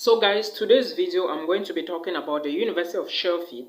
So guys, today's video I'm going to be talking about the University of Sheffield.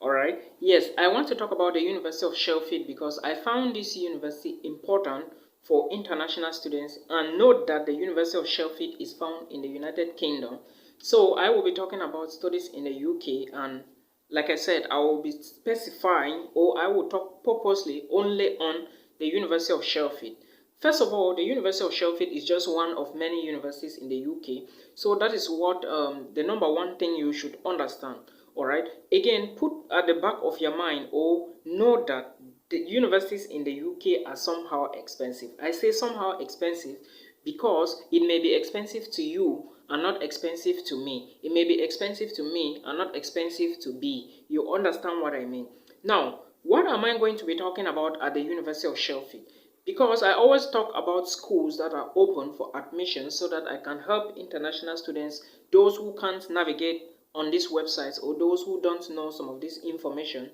Alright, yes, I want to talk about the University of Sheffield because I found this university important for international students, and note that the University of Sheffield is found in the United Kingdom. So I will be talking about studies in the UK, and like I said, I will be specifying, or I will talk purposely only on the University of Sheffield. First of all, the University of Sheffield is just one of many universities in the UK. So that is what the number one thing you should understand. Alright. Again, put at the back of your mind, or know that the universities in the UK are somehow expensive. I say somehow expensive because it may be expensive to you and not expensive to me. It may be expensive to me and not expensive to B. You understand what I mean? Now, what am I going to be talking about at the University of Sheffield? Because I always talk about schools that are open for admission so that I can help international students, those who can't navigate on these websites or those who don't know some of this information,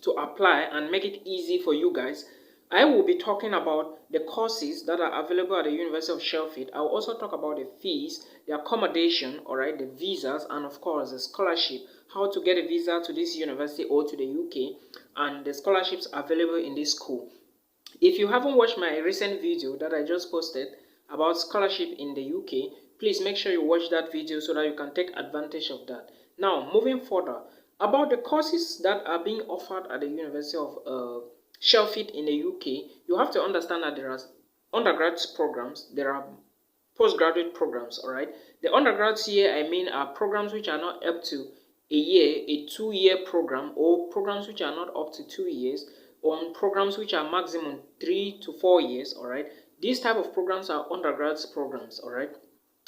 to apply and make it easy for you guys. I will be talking about the courses that are available at the University of Sheffield. I will also talk about the fees, the accommodation, alright, the visas, and of course the scholarship, how to get a visa to this university or to the UK, and the scholarships available in this school. If you haven't watched my recent video that I just posted about scholarship in the UK, please make sure you watch that video so that you can take advantage of that. Now, moving further, about the courses that are being offered at the University of Sheffield in the UK, you have to understand that there are undergraduate programs, there are postgraduate programs, alright? The undergrads here, I mean, are programs which are not up to a year, a 2-year program, or programs which are not up to 2 years, on programs which are maximum 3 to 4 years. All right, these type of programs are undergraduate programs. All right,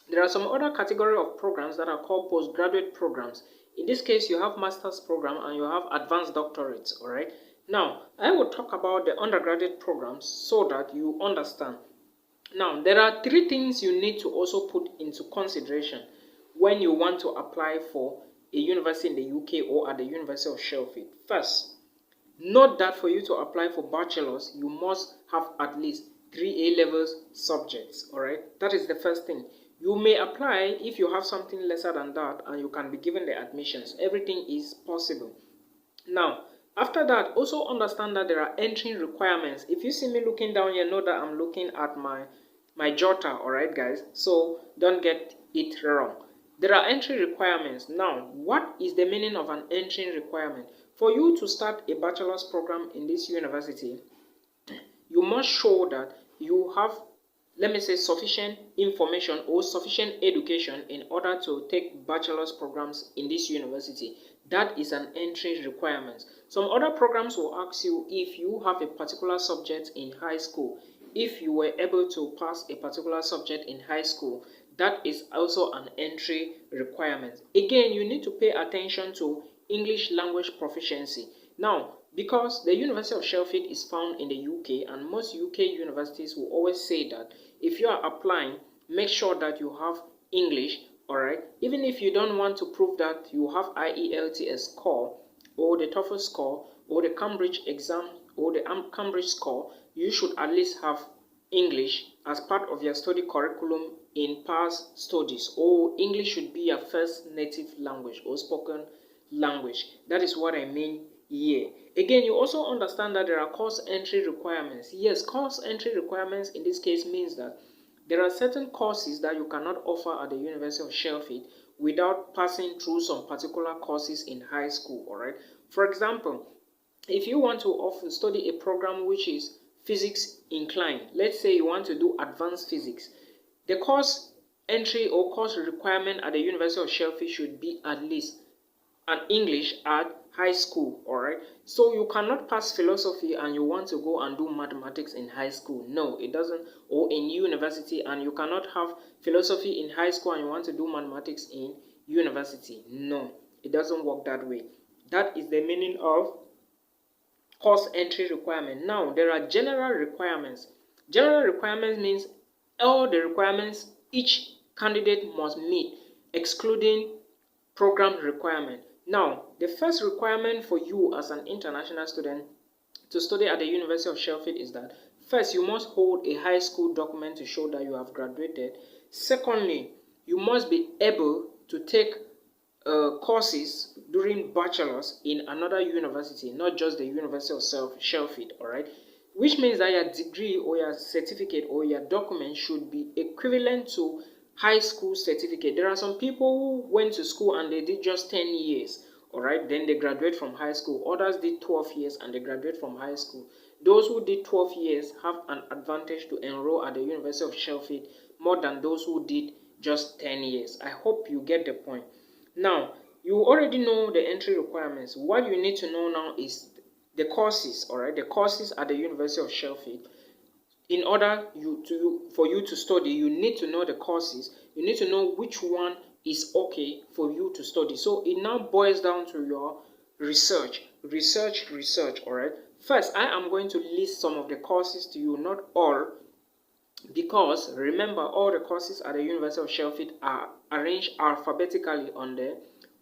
there are some other category of programs that are called postgraduate programs. In this case, you have master's program and you have advanced doctorates. All right, now I will talk about the undergraduate programs so that you understand. Now, there are 3 things you need to also put into consideration when you want to apply for a university in the UK or at the University of Sheffield. First, note that for you to apply for bachelor's, you must have at least 3 A-levels subjects. Alright, that is the first thing. You may apply if you have something lesser than that and you can be given the admissions. Everything is possible. Now, after that, also understand that there are entry requirements. If you see me looking down here, know that I'm looking at my jotter. Alright guys, so don't get it wrong. There are entry requirements. Now, what is the meaning of an entry requirement? For you to start a bachelor's program in this university, you must show that you have, let me say, sufficient information or sufficient education in order to take bachelor's programs in this university. That is an entry requirement. Some other programs will ask you if you have a particular subject in high school. If you were able to pass a particular subject in high school, that is also an entry requirement. Again, you need to pay attention to English language proficiency. Now, because the University of Sheffield is found in the UK, and most UK universities will always say that if you are applying, make sure that you have English, alright? Even if you don't want to prove that you have IELTS score, or the TOEFL score, or the Cambridge exam, or the Cambridge score, you should at least have English as part of your study curriculum in past studies, or English should be your first native language or spoken language. That is what I mean here. Again, you also understand that there are course entry requirements. Yes, course entry requirements in this case means that there are certain courses that you cannot offer at the University of Sheffield without passing through some particular courses in high school. All right. For example, if you want to study a program which is physics inclined, let's say you want to do advanced physics, the course entry or course requirement at the University of Sheffield should be at least an English at high school. All right, so you cannot pass philosophy and you want to go and do mathematics in high school. No, it doesn't. Or in university, and you cannot have philosophy in high school and you want to do mathematics in university. No, it doesn't work that way. That is the meaning of course entry requirement. Now, there are general requirements. General requirements means all the requirements each candidate must meet, excluding program requirement. Now, the first requirement for you as an international student to study at the University of Sheffield is that first, you must hold a high school document to show that you have graduated. Secondly, you must be able to take courses during bachelor's in another university, not just the University of Sheffield, all right? Which means that your degree or your certificate or your document should be equivalent to high school certificate. There are some people who went to school and they did just 10 years, all right? Then they graduate from high school. Others did 12 years and they graduate from high school. Those who did 12 years have an advantage to enroll at the University of Sheffield more than those who did just 10 years. I hope you get the point. Now, you already know the entry requirements. What you need to know now is the courses, all right? The courses at the University of Sheffield. In order for you to study, you need to know the courses. You need to know which one is okay for you to study. So it now boils down to your research, all right? First, I am going to list some of the courses to you, not all, because remember, all the courses at the University of Sheffield are arranged alphabetically on the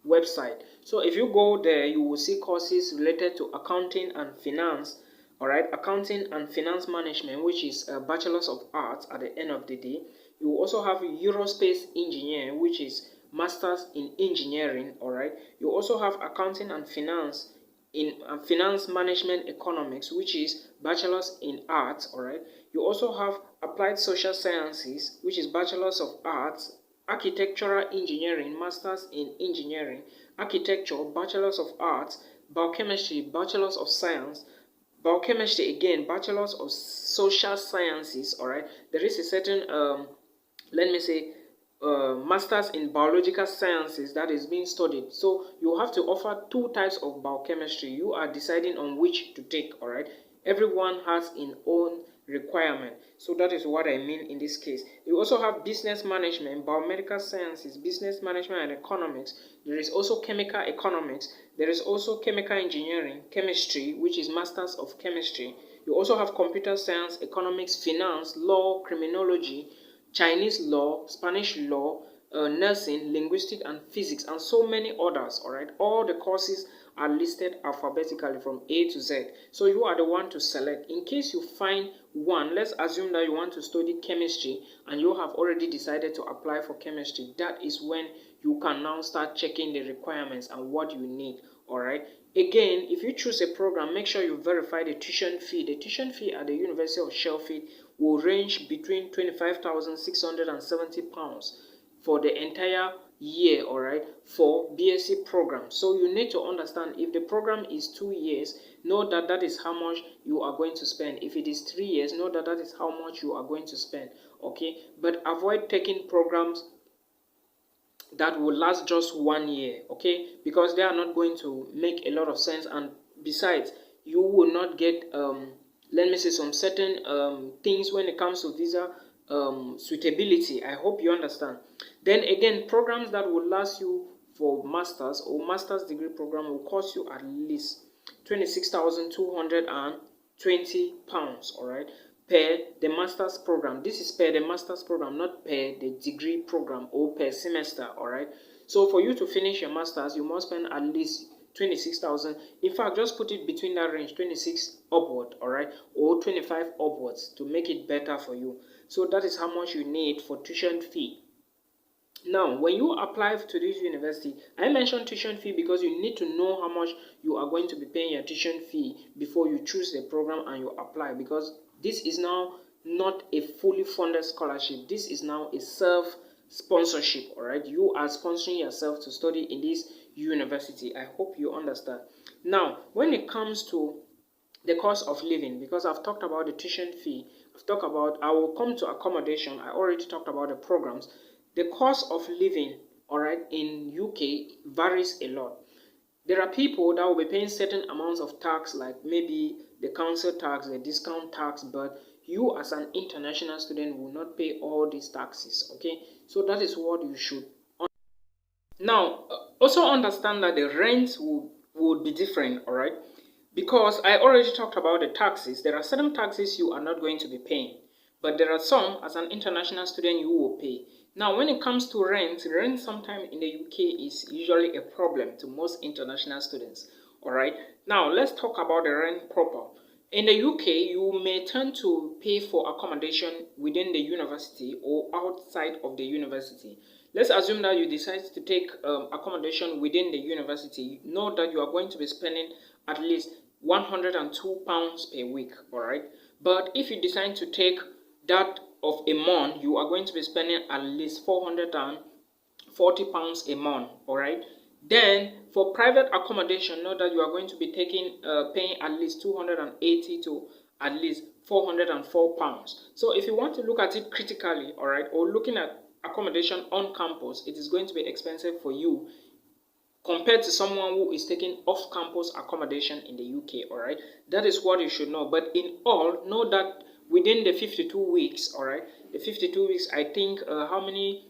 website. So if you go there, you will see courses related to accounting and finance, all right, accounting and finance management, which is a bachelor's of arts at the end of the day. You will also have aerospace engineering, which is masters in engineering, all right. You also have accounting and finance in finance management economics, which is bachelor's in arts, all right. You also have applied social sciences, which is bachelor's of arts, architectural engineering, masters in engineering, architecture, bachelor's of arts, biochemistry, bachelor's of science, biochemistry again, bachelor's of social sciences, all right. There is a certain let me say masters in biological sciences that is being studied. So you have to offer two types of biochemistry. You are deciding on which to take, all right. Everyone has its own requirement. So that is what I mean in this case. You also have business management, biomedical sciences, business management and economics. There is also chemical economics. There is also chemical engineering, chemistry, which is masters of chemistry. You also have computer science, economics, finance, law, criminology, Chinese law, Spanish law, nursing, linguistics and physics, and so many others, all right. All the courses are listed alphabetically from A to Z. So you are the one to select. In case you find one, let's assume that you want to study chemistry and you have already decided to apply for chemistry. That is when you can now start checking the requirements and what you need, all right. Again, if you choose a program, make sure you verify the tuition fee. The tuition fee at the University of Sheffield will range between £25,670 for the entire year, all right, for BSc program. So you need to understand, if the program is 2 years, know that that is how much you are going to spend. If it is 3 years, know that that is how much you are going to spend, okay. But avoid taking programs that will last just 1 year, okay, because they are not going to make a lot of sense, and besides, you will not get let me say some certain things when it comes to visa suitability. I hope you understand. Then again, programs that will last you for masters or master's degree program will cost you at least £26,220, all right, per the master's program. This is per the master's program, not per the degree program or per semester, all right. So for you to finish your master's, you must spend at least 26,000. In fact, just put it between that range, 26 upward, all right, or 25 upwards to make it better for you. So that is how much you need for tuition fee. Now, when you apply to this university, I mentioned tuition fee because you need to know how much you are going to be paying your tuition fee before you choose the program and you apply, because this is now not a fully funded scholarship. This is now a self-sponsorship, all right? You are sponsoring yourself to study in this university. I hope you understand. Now, when it comes to the cost of living, because I've talked about the tuition fee, I will come to accommodation. I already talked about the programs. The cost of living, all right, in UK varies a lot. There are people that will be paying certain amounts of tax, like maybe the council tax, the discount tax, but you as an international student will not pay all these taxes, okay? So that is what you should. Now, also understand that the rent would be different, all right? Because I already talked about the taxes. There are certain taxes you are not going to be paying, but there are some, as an international student, you will pay. Now, when it comes to rent sometimes in the UK is usually a problem to most international students, all right? Now, let's talk about the rent proper. In the UK, you may tend to pay for accommodation within the university or outside of the university. let's assume that you decide to take accommodation within the university. Know that you are going to be spending at least £102 per week, all right? But if you decide to take that of a month, you are going to be spending at least £440 a month, all right? Then for private accommodation, know that you are going to be paying at least 280 to at least £404. So if you want to look at it critically, all right, or looking at accommodation on campus, it is going to be expensive for you compared to someone who is taking off-campus accommodation in the UK, all right? That is what you should know. But in all, know that within the 52 weeks, all right, the 52 weeks, I think, how many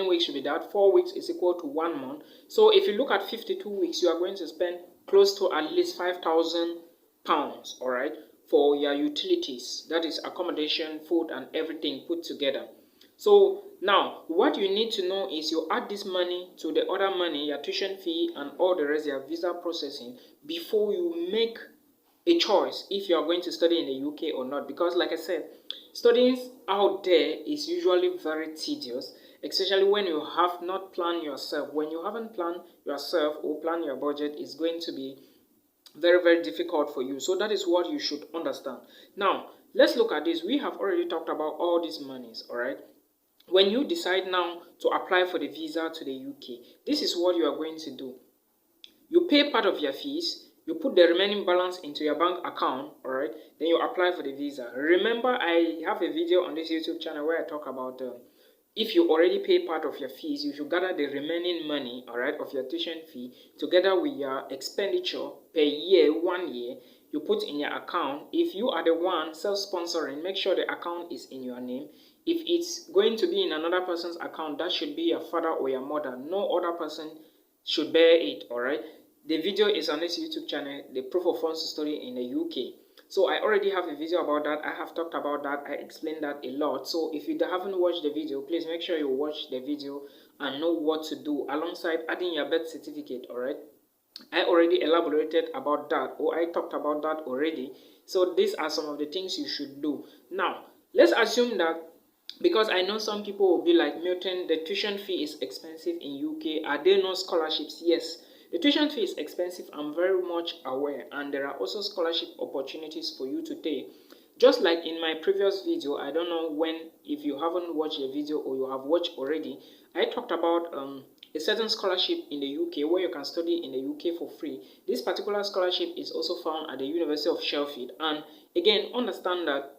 weeks should be that? 4 weeks is equal to 1 month. So if you look at 52 weeks, you are going to spend close to at least £5,000, all right, for your utilities. That is accommodation, food, and everything put together. So now, what you need to know is you add this money to the other money, your tuition fee and all the rest, your visa processing, before you make a choice if you are going to study in the UK or not. Because like I said, studying out there is usually very tedious, especially when you have not planned yourself. When you haven't planned yourself or planned your budget, it's going to be very, very difficult for you. So that is what you should understand. Now, let's look at this. We have already talked about all these monies, all right? When you decide now to apply for the visa to the UK, this is what you are going to do. You pay part of your fees, you put the remaining balance into your bank account, all right? Then you apply for the visa. Remember, I have a video on this YouTube channel where I talk about if you already pay part of your fees, you should gather the remaining money, all right, of your tuition fee together with your expenditure per year, 1 year, you put in your account. If you are the one self-sponsoring, make sure the account is in your name. If it's going to be in another person's account, that should be your father or your mother. No other person should bear it, all right? The video is on this YouTube channel, the proof of funds story in the UK. So I already have a video about that. I have talked about that. I explained that a lot. So if you haven't watched the video, please make sure you watch the video and know what to do alongside adding your birth certificate, all right? I already elaborated about that, or I talked about that already. So these are some of the things you should do. Now, let's assume that, because I know some people will be like, Milton, the tuition fee is expensive in UK. Are there no scholarships? Yes, the tuition fee is expensive. I'm very much aware, and there are also scholarship opportunities for you to take. Just like in my previous video, I don't know if you haven't watched the video or you have watched already, I talked about a certain scholarship in the UK where you can study in the UK for free. This particular scholarship is also found at the University of Sheffield. And again, understand that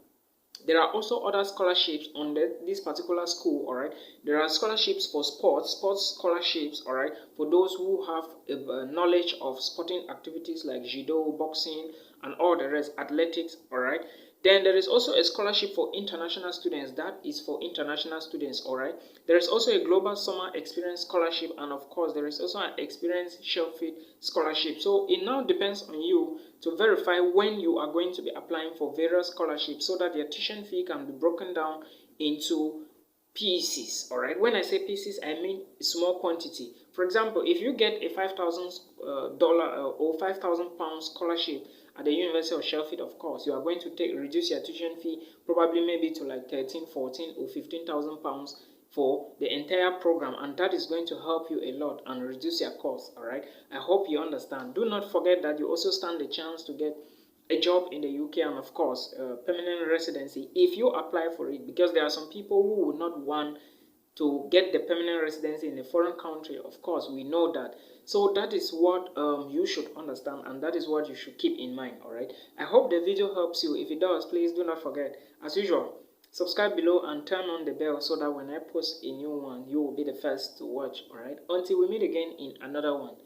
there are also other scholarships on this particular school, all right? There are scholarships for sports scholarships, all right, for those who have a knowledge of sporting activities like judo, boxing, and all the rest, athletics, all right? Then there is also a scholarship for international students. That is for international students, all right? There is also a global summer experience scholarship, and of course, there is also an experience Sheffield scholarship. So it now depends on you to verify when you are going to be applying for various scholarships so that your tuition fee can be broken down into pieces, all right? When I say pieces, I mean small quantity. For example, if you get a $5,000 or £5,000 scholarship at the University of Sheffield, of course, you are going to reduce your tuition fee probably maybe to like 13, 14 or 15,000 pounds for the entire program, and that is going to help you a lot and reduce your costs, all right? I hope you understand. Do not forget that you also stand a chance to get a job in the UK and of course permanent residency if you apply for it, because there are some people who would not want to get the permanent residency in a foreign country. Of course, we know that. So that is what you should understand, and that is what you should keep in mind, all right? I hope the video helps you. If it does, please do not forget, as usual, subscribe below and turn on the bell so that when I post a new one, you will be the first to watch, all right? Until we meet again in another one.